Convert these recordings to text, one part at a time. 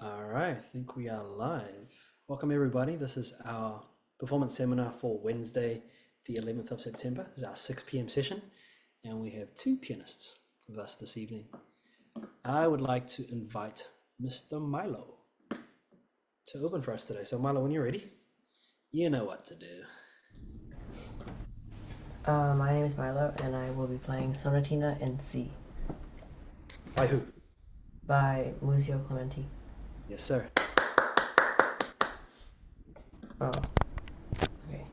All right, I think we are live. Welcome, everybody. This is our performance seminar for Wednesday, the 11th of September. This is our 6 p.m. session, and we have two pianists with us this evening. I would like to invite Mr. Milo to open for us today. So, Milo, when you're ready, you know what to do. My name is Milo, and I will be playing Sonatina in C By who? by Muzio Clementi. Yes, sir. Oh, okay.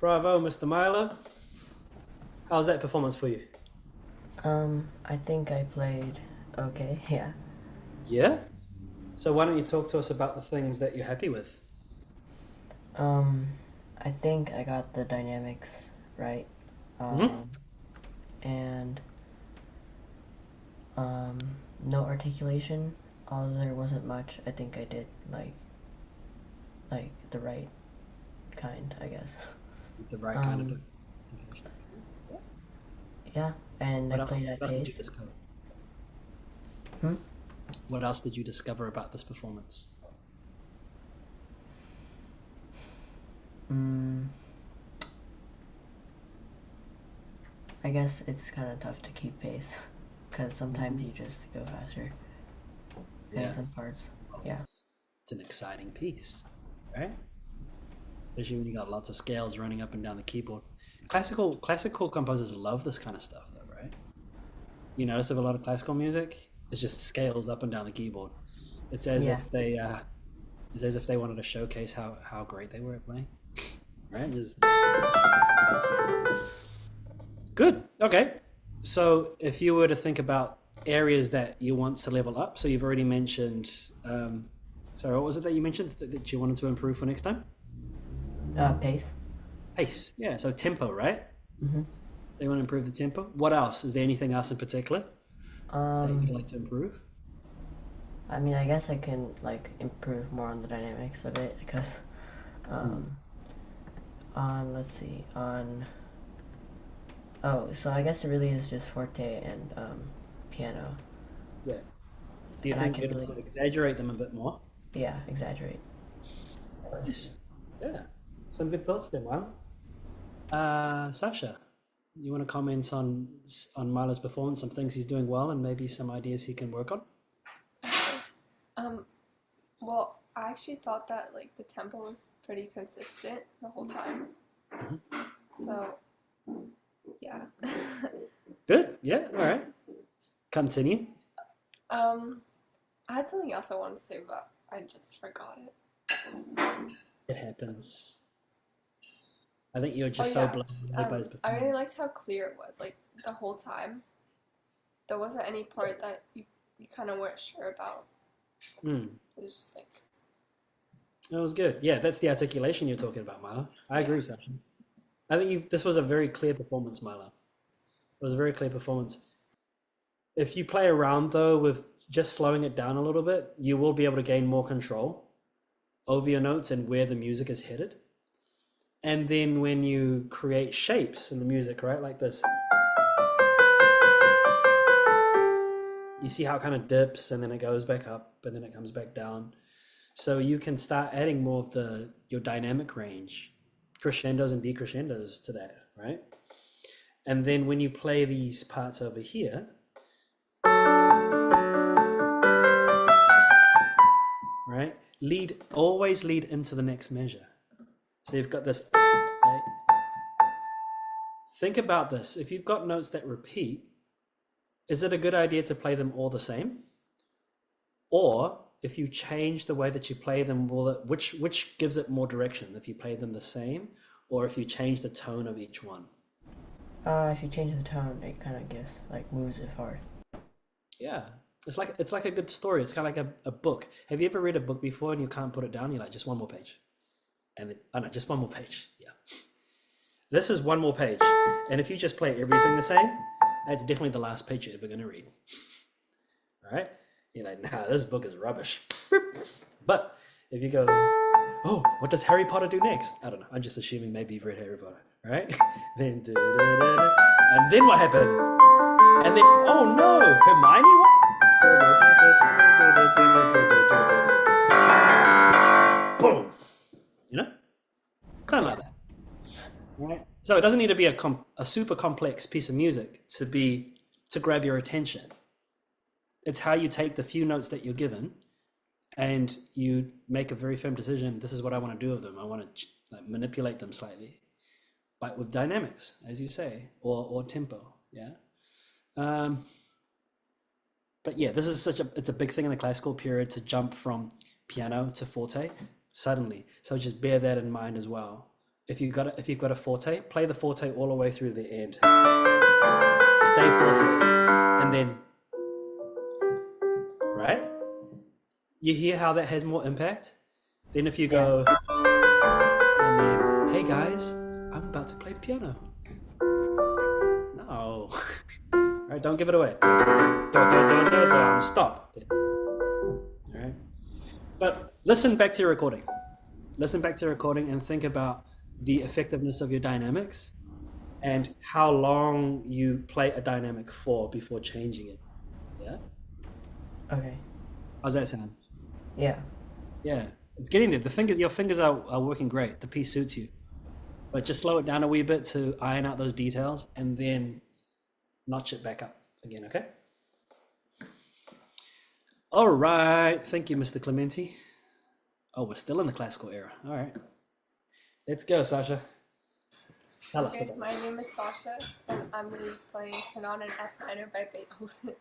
Bravo, Mr. Milo. How's that performance for you? I think I played okay, yeah. Yeah? So, why don't you talk to us about the things that you're happy with? Um, I think I got the dynamics right. Mm-hmm. Um, and um, no articulation, although there wasn't much. I think I did like the right kind, I guess. The right kind of Um, articulation. yeah, and I What else? played at What else did you pace. discover? Hmm? What else did you discover about this performance? Mm, I guess it's kind of tough to keep pace because sometimes Mhm. you just go faster in Yeah, some parts. well, Yeah. it's an exciting piece, right? Especially when you got lots of scales running up and down the keyboard. Classical composers love this kind of stuff, though, right? You notice of a lot of classical music, it's just scales up and down the keyboard. It's as Yeah. if they it's as if they wanted to showcase how great they were at playing, right? Just good. Okay. So if you were to think about areas that you want to level up, so you've already mentioned. Sorry, what was it that you mentioned that you wanted to improve for next time? Pace. Pace. Yeah. So tempo, right? Hmm. They want to improve the tempo. What else? Is there anything else in particular that Um, you'd like to improve? I mean, I guess I can like improve more on the dynamics of it because Hmm. um, on let's see on oh, so I guess it really is just forte and piano, Yeah. Do you and I think can you really could exaggerate them a bit more? yeah exaggerate. Nice. Yeah. Some good thoughts there, Milo. Sasha, you want to comment on Milo's performance, some things he's doing well, and maybe some ideas he can work on? Um, well, I actually thought that like the tempo was pretty consistent the whole time. Mhm. So yeah. Good. Yeah. All right. Continue. um, I had something else I wanted to say, but I just forgot it. It happens. I think you're Oh just so yeah. blown away by his I really performance. liked how clear it was, like the whole time. There wasn't any part that you kind of weren't sure about. Hmm. It was just like That was good. Yeah, that's the articulation you're talking about, Milo. I yeah, agree, Sasha. I think this was a very clear performance, Milo. It was a very clear performance. If you play around though with just slowing it down a little bit, you will be able to gain more control over your notes and where the music is headed. And then when you create shapes in the music, right, like this, you see how it kind of dips and then it goes back up and then it comes back down. So you can start adding more of your dynamic range, crescendos and decrescendos to that, right? And then when you play these parts over here, right? Always lead into the next measure. So you've got this. Okay? Think about this. If you've got notes that repeat, is it a good idea to play them all the same? Or if you change the way that you play them, which gives it more direction? If you play them the same, or if you change the tone of each one? If you change the tone, it kind of gives, like, moves it forward. Yeah, it's like a good story. It's kind of like a book. Have you ever read a book before and you can't put it down? You're like, just one more page, and then, oh no, just one more page. Yeah, this is one more page, and if you just play everything the same, that's definitely the last page you're ever going to read. All right, you're like, nah, this book is rubbish. But if you go, oh, what does Harry Potter do next? I don't know. I'm just assuming maybe you've read Harry Potter, right? Then and then what happened? And then, oh no, Hermione, what? Boom. You know? Kind of like that. Right? So it doesn't need to be a super complex piece of music to grab your attention. It's how you take the few notes that you're given and you make a very firm decision. This is what I want to do with them. I want to manipulate them slightly, like with dynamics, as you say, or tempo. Yeah. But yeah, this is it's a big thing in the classical period to jump from piano to forte suddenly. So just bear that in mind as well. If you've got a forte, play the forte all the way through the end. Stay forte, and then, right? You hear how that has more impact? Then if you go, and then, hey guys, I'm about to play the piano. No. All right, don't give it away. Stop. All right. But listen back to your recording. Listen back to your recording and think about the effectiveness of your dynamics and how long you play a dynamic for before changing it. Yeah? Okay. How's that sound? Yeah. Yeah. It's getting there. Your fingers are working great. The piece suits you. But just slow it down a wee bit to iron out those details and then notch it back up again, okay? All right. Thank you, Mr. Clementi. Oh, we're still in the classical era. All right. Let's go, Sasha. Tell us about my name is Sasha, and I'm going to be playing Sonata in F minor by Beethoven.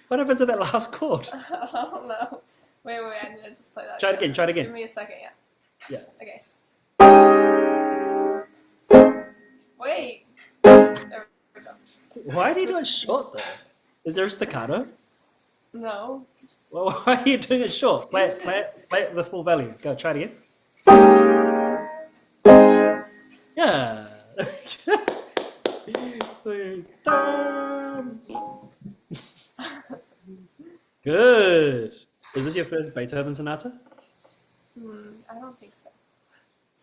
What happened to that last chord? I don't know. Wait, I need to just play that. Try it again. Give me a second, yeah. Yeah. Okay. Wait. There we go. Why do you do it short though? Is there a staccato? No. Well, why are you doing it short? Play it with full value. Go, try it again. Yeah. Dum. Good. Is this your first Beethoven sonata? I don't think so.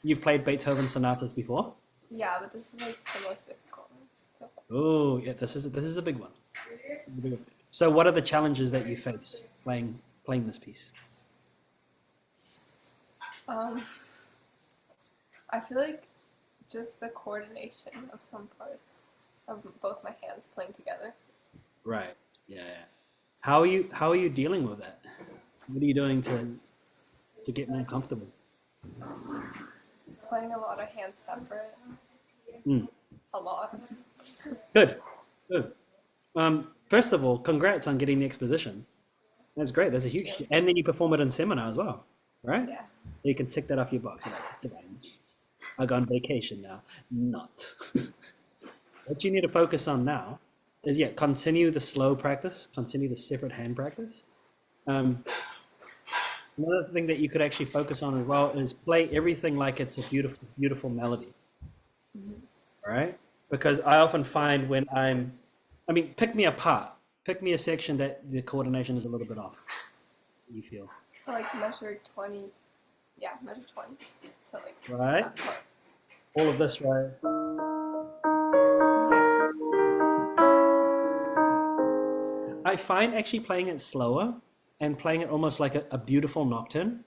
You've played Beethoven sonatas before? Yeah, but this is like the most difficult one so far. Oh, yeah. This is a big one. This is a big one. So, what are the challenges that you face playing this piece? Um, I feel like just the coordination of some parts of both my hands playing together. Right. Yeah. How are you dealing with that? What are you doing to get more comfortable? Just playing a lot of hands separate. Mm. A lot. Good. Good. First of all, congrats on getting the exposition. That's great. That's a huge, Yeah. and then you perform it in seminar as well, right? Yeah. You can tick that off your box. Like, divine. I go on vacation now. Not. What you need to focus on now is continue the slow practice, continue the separate hand practice. Another thing that you could actually focus on as well is play everything like it's a beautiful, beautiful melody. All right? Because I often find pick me apart. Pick me a section that the coordination is a little bit off. You feel. Like measure 20. Yeah, measure 20. So like Right? that part. All of this, right? I find actually playing it slower and playing it almost like a beautiful nocturne,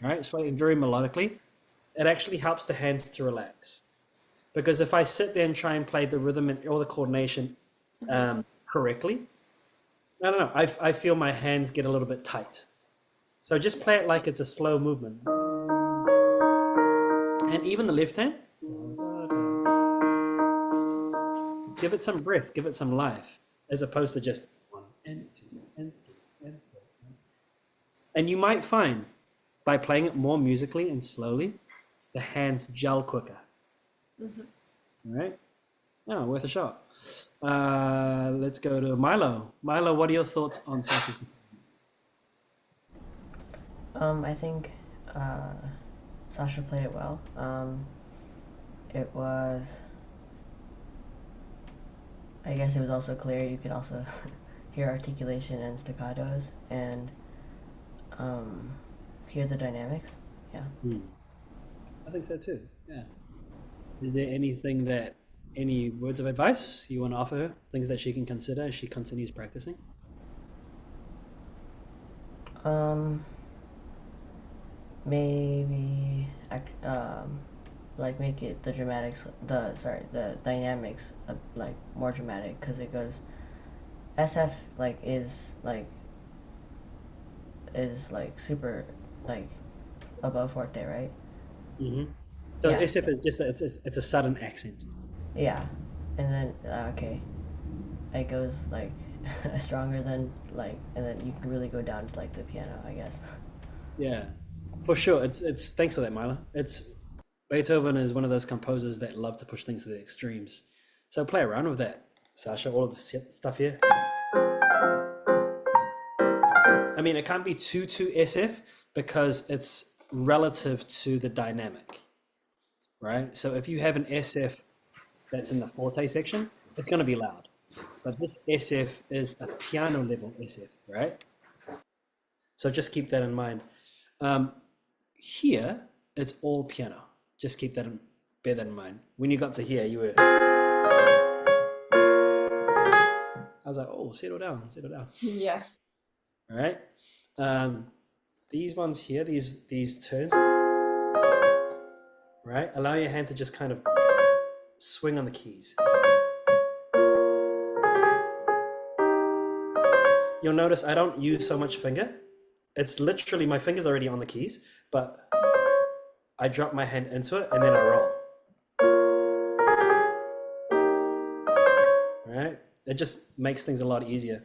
right? It's like very melodically. It actually helps the hands to relax. Because if I sit there and try and play the rhythm and all the coordination correctly, I don't know. I feel my hands get a little bit tight. So just play it like it's a slow movement. And even the left hand, give it some breath, give it some life, as opposed to just 1 and 2 and 3 and 4. And you might find by playing it more musically and slowly, the hands gel quicker. All right? Yeah, worth a shot. Let's go to Milo. Milo, what are your thoughts on Sasha's performance? I think Sasha played it well. It was, I guess it was also clear. You could also hear articulation and staccatos and hear the dynamics. Yeah. I think so too. Yeah. Is there any words of advice you want to offer her? Things that she can consider as she continues practicing? Maybe like make it the dynamics like more dramatic, because it goes SF like is super like above forte, right? So Yeah. SF is just it's a sudden accent. Yeah, and then okay, it goes like stronger than and then you can really go down to like the piano, I guess. Yeah, for sure. It's thanks for that, Milo. It's Beethoven is one of those composers that love to push things to the extremes. So play around with that, Sasha. All of the stuff here. I mean, it can't be too SF because it's relative to the dynamic, right? So if you have an SF that's in the forte section, it's going to be loud. But this SF is a piano level SF, right? So just keep that in mind. Here, it's all piano. Just bear that in mind. When you got to here, you were. I was like, oh, settle down. Yeah. All right. These ones here, these turns, right? Allow your hand to just kind of swing on the keys. You'll notice I don't use so much finger. It's literally my finger's already on the keys, but I drop my hand into it and then I roll. All right? It just makes things a lot easier.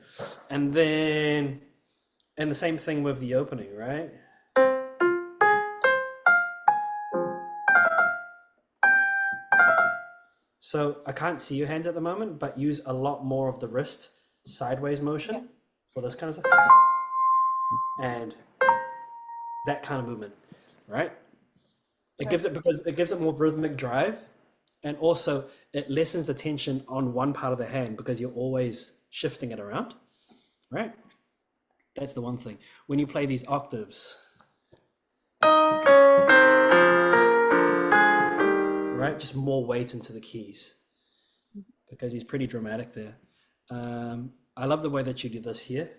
And the same thing with the opening, right? So I can't see your hands at the moment, but use a lot more of the wrist sideways motion for this kind of stuff. And that kind of movement, right? It gives it more rhythmic drive, And also it lessens the tension on one part of the hand because you're always shifting it around, right? That's the one thing. When you play these octaves, right? Just more weight into the keys because he's pretty dramatic there. I love the way that you do this here.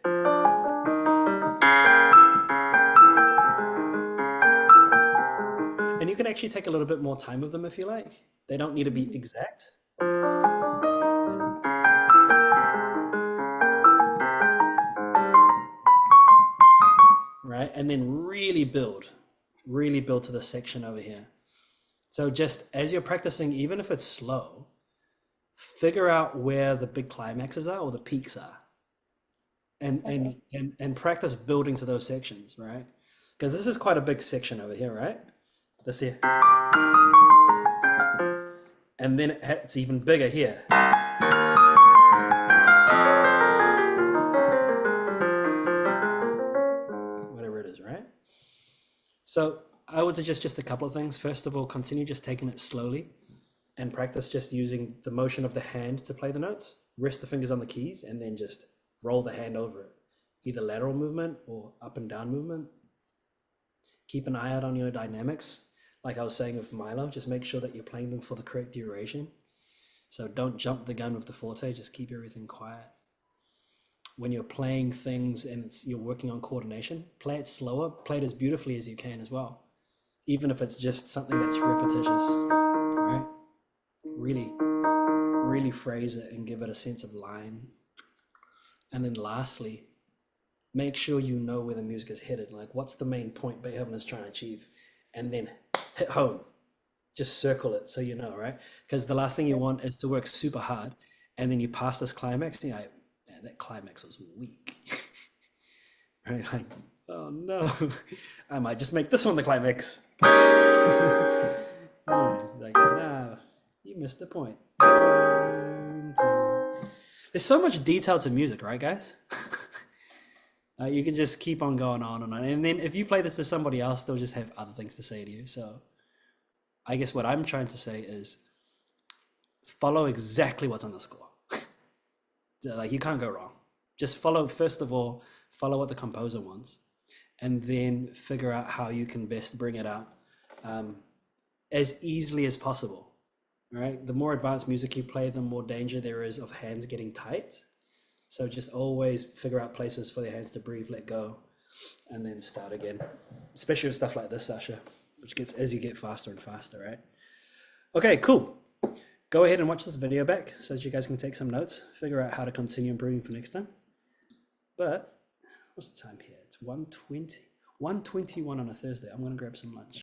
And you can actually take a little bit more time with them if you like. They don't need to be exact. Right? And then really build to the section over here. So just as you're practicing, even if it's slow, figure out where the big climaxes are or the peaks are. And practice building to those sections, right? Because this is quite a big section over here, right? This here. And then it's even bigger here. Whatever it is, right? So I would suggest just a couple of things. First of all, continue just taking it slowly and practice just using the motion of the hand to play the notes. Rest the fingers on the keys and then just roll the hand over it. Either lateral movement or up and down movement. Keep an eye out on your dynamics. Like I was saying with Milo, just make sure that you're playing them for the correct duration. So don't jump the gun with the forte, just keep everything quiet. When you're playing things and you're working on coordination, play it slower, play it as beautifully as you can as well. Even if it's just something that's repetitious, right? Really phrase it and give it a sense of line. And then lastly, make sure you know where the music is headed. Like what's the main point Beethoven is trying to achieve? And then hit home. Just circle it so you know, right? Because the last thing you want is to work super hard and then you pass this climax and you're like, man, that climax was weak. Right? Like, oh no, I might just make this one the climax. Yeah, like, nah, you missed the point. There's so much detail to music, right, guys? You can just keep on going on and on. And then if you play this to somebody else, they'll just have other things to say to you. So I guess what I'm trying to say is follow exactly what's on the score. Like you can't go wrong. Just follow, first of all, follow what the composer wants and then figure out how you can best bring it out as easily as possible, right? The more advanced music you play, the more danger there is of hands getting tight. So just always figure out places for your hands to breathe, let go, and then start again. Especially with stuff like this, Sasha, which gets as you get faster and faster, right? Okay, cool. Go ahead and watch this video back so that you guys can take some notes, figure out how to continue improving for next time. But what's the time here? It's 1:20, 1:21 on a Thursday. I'm gonna grab some lunch.